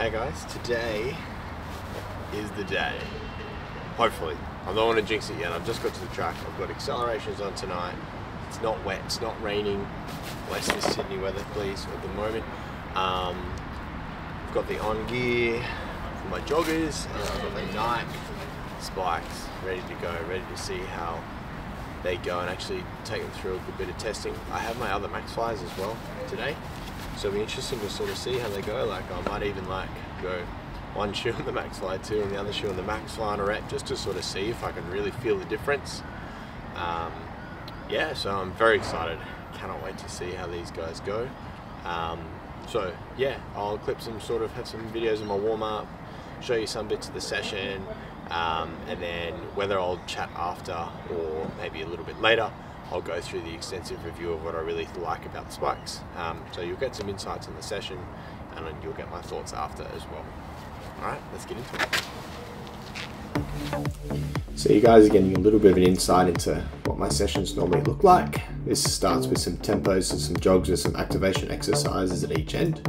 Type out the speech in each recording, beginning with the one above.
Hey guys, today is the day. Hopefully. I don't want to jinx it yet. I've just got to the track. I've got accelerations on tonight. It's not wet, it's not raining. Western Sydney weather, please, at the moment. I've got the on gear for my joggers, and I've got the Nike spikes ready to go, ready to see how they go and actually take them through a good bit of testing. I have my other Maxflies as well today, so it'll be interesting to sort of see how they go. Like, I might even go one shoe on the Maxfly 2 and the other shoe on the Maxfly on a rep, just to sort of see if I can really feel the difference. Yeah, so I'm very excited. Cannot wait to see how these guys go. So yeah, I'll have some videos of my warm up, show you some bits of the session, and then whether I'll chat after or maybe a little bit later, I'll go through the extensive review of what I really like about the spikes. So you'll get some insights in the session, and then you'll get my thoughts after as well. Alright, let's get into it. So you guys are getting a little bit of an insight into what my sessions normally look like. This starts with some tempos and some jogs with some activation exercises at each end.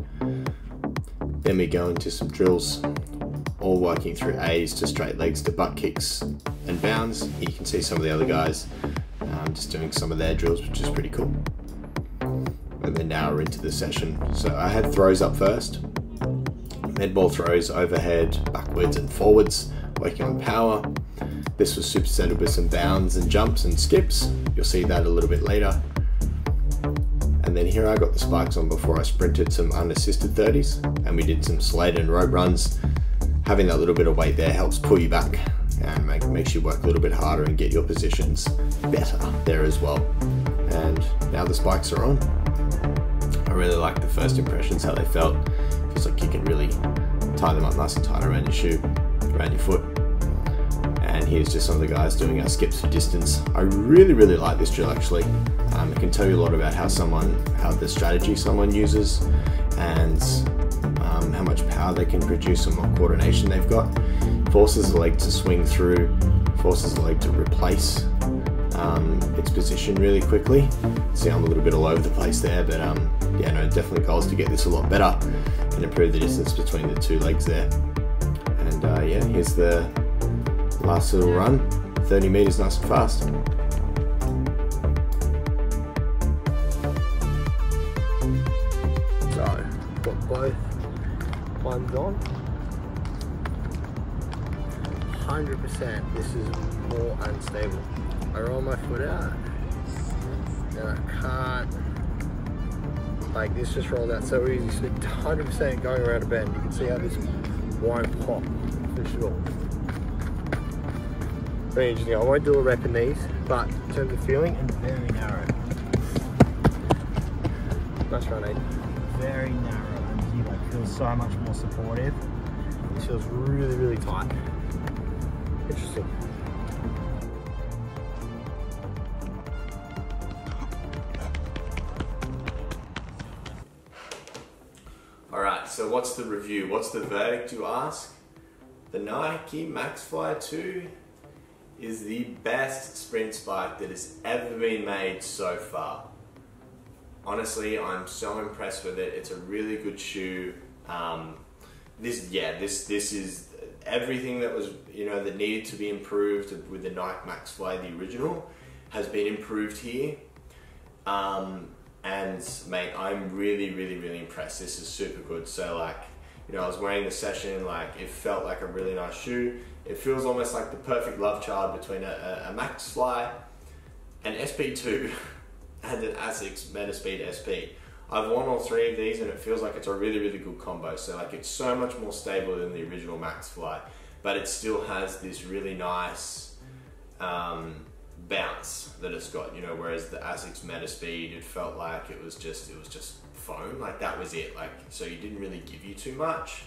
Then we go into some drills, all working through A's to straight legs to butt kicks and bounds. You can see some of the other guys just doing some of their drills, which is pretty cool. And then now we're into the session. So I had throws up first. Med ball throws, overhead, backwards and forwards, working on power. This was supersetted with some bounds and jumps and skips. You'll see that a little bit later. And then here I got the spikes on before I sprinted some unassisted 30s, and we did some sled and rope runs. Having that little bit of weight there helps pull you back and makes you work a little bit harder and get your positions better there as well. And now the spikes are on. I really like the first impressions, how they felt. Feels like you can really tie them up nice and tight around your shoe, around your foot. And here's just some of the guys doing our skips for distance. I really like this drill actually. It can tell you a lot about how the strategy someone uses, and how much power they can produce and what coordination they've got. Forces the leg to swing through, forces the leg to replace its position really quickly. See, I'm a little bit all over the place there, but yeah, no, definitely goals to get this a lot better and improve the distance between the two legs there. And yeah, here's the last little run, 30 meters nice and fast. So, got both ones on. 100% this is more unstable. I roll my foot out and I can't, like, this just rolled out so easy. So 100% going around a bend. You can see how this won't pop for sure. Very interesting. I won't do a rep in these, but in terms of feeling, and very narrow. Nice run, Aiden. Very narrow, and you like feel so much more supportive. This feels really tight. Interesting. Alright, so what's the review? What's the verdict, you ask? The Nike Maxfly 2 is the best sprint spike that has ever been made so far. Honestly, I'm so impressed with it. It's a really good shoe. This is everything that was, that needed to be improved with the Nike Maxfly, the original, has been improved here. And mate, I'm really impressed. This is super good. So like, I was wearing the session, like it felt like a really nice shoe. It feels almost like the perfect love child between a Maxfly, an SP2, and an Asics Metaspeed SP. I've worn all three of these and it feels like it's a really good combo. So like, it's so much more stable than the original Maxfly, but it still has this really nice bounce that it's got, whereas the Asics Metaspeed, it felt like it was just foam, like that was it, like, so you didn't really give you too much.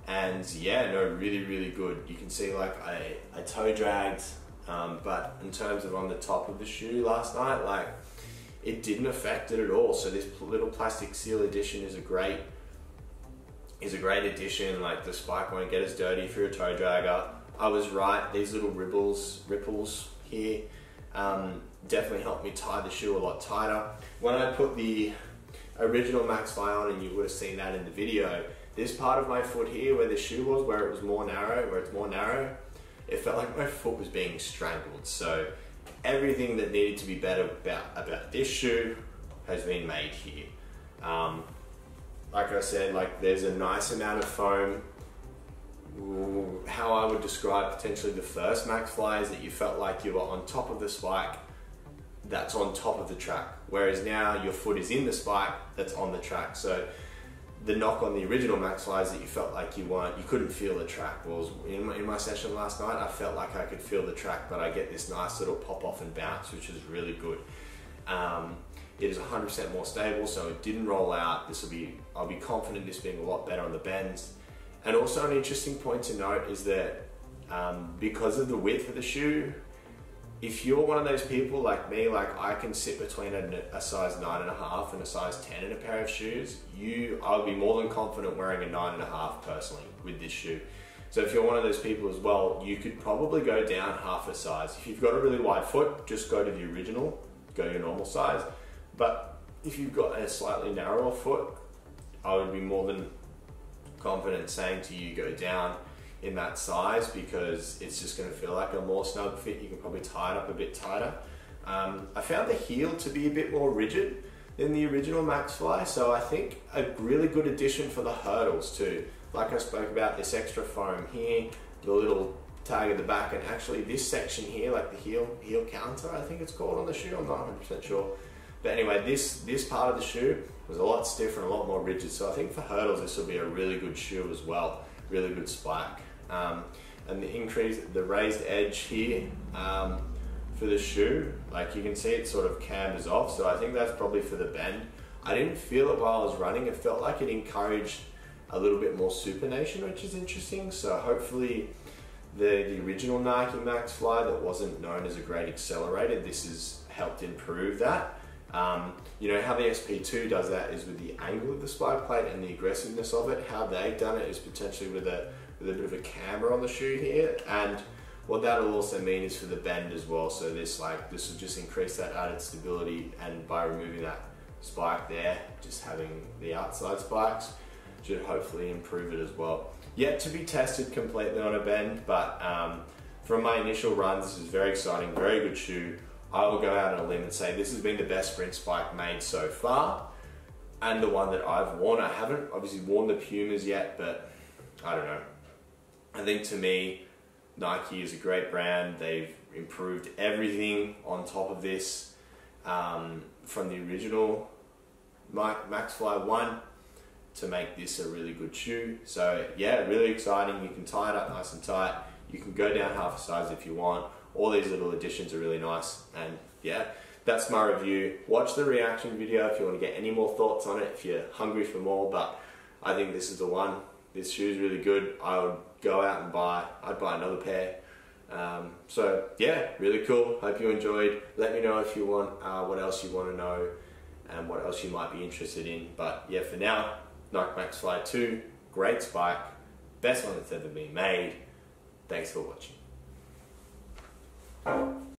And yeah, no, really good. You can see like I toe dragged, but in terms of on the top of the shoe last night, like it didn't affect it at all. So this little plastic seal addition is a great addition. Like, the spike won't get as dirty if you're a toe dragger. I was right, these little ripples here definitely helped me tie the shoe a lot tighter. When I put the original Max Fly on, and you would have seen that in the video, this part of my foot here where the shoe was, where it's more narrow, it felt like my foot was being strangled. So everything that needed to be better about this shoe has been made here. Like I said, like there's a nice amount of foam. How I would describe potentially the first Max Fly is that you felt like you were on top of the spike that's on top of the track, whereas now your foot is in the spike that's on the track. So the knock on the original Max Fly is that you felt like you couldn't feel the track. Well, in my session last night, I felt like I could feel the track, but I get this nice little pop off and bounce, which is really good. It is 100% more stable, so it didn't roll out. I'll be confident this being a lot better on the bends. And also an interesting point to note is that because of the width of the shoe, if you're one of those people like me, like I can sit between a size 9.5 and a size 10 in a pair of shoes, I'll be more than confident wearing a 9.5 personally with this shoe. So if you're one of those people as well, you could probably go down half a size. If you've got a really wide foot, just go to the original, go your normal size. But if you've got a slightly narrower foot, I would be more than confident saying to you, go down in that size, because it's just going to feel like a more snug fit. You can probably tie it up a bit tighter. I found the heel to be a bit more rigid than the original Max Fly, so I think a really good addition for the hurdles too. Like I spoke about, this extra foam here, the little tag at the back, and actually this section here, like the heel counter, I think it's called on the shoe, I'm not 100% sure. But anyway, this part of the shoe was a lot stiffer and a lot more rigid, so I think for hurdles this will be a really good shoe as well, really good spike. And the raised edge here for the shoe, like you can see it sort of cambers off, so I think that's probably for the bend. I didn't feel it while I was running. It felt like it encouraged a little bit more supination, which is interesting. So hopefully the original Nike Max Fly that wasn't known as a great accelerator, this has helped improve that. You know how the SP2 does that is with the angle of the spike plate and the aggressiveness of it. How they've done it is potentially with a bit of a camber on the shoe here, and what that'll also mean is for the bend as well. So this will just increase that added stability, and by removing that spike there, just having the outside spikes should hopefully improve it as well. Yet to be tested completely on a bend, but from my initial runs, this is very exciting, very good shoe. I will go out on a limb and say this has been the best sprint spike made so far, and the one that I've worn. I haven't obviously worn the Pumas yet, but I don't know. I think to me, Nike is a great brand. They've improved everything on top of this, from the original Max Fly 1 to make this a really good shoe. So yeah, really exciting. You can tie it up nice and tight. You can go down half a size if you want. All these little additions are really nice, and yeah, that's my review. Watch the reaction video if you want to get any more thoughts on it, if you're hungry for more, but I think this is the one. This shoe is really good. I would go out and I'd buy another pair. So yeah, really cool. Hope you enjoyed. Let me know if you want, what else you want to know and what else you might be interested in. But yeah, for now, Nike Max Fly 2, great spike, best one that's ever been made. Thanks for watching.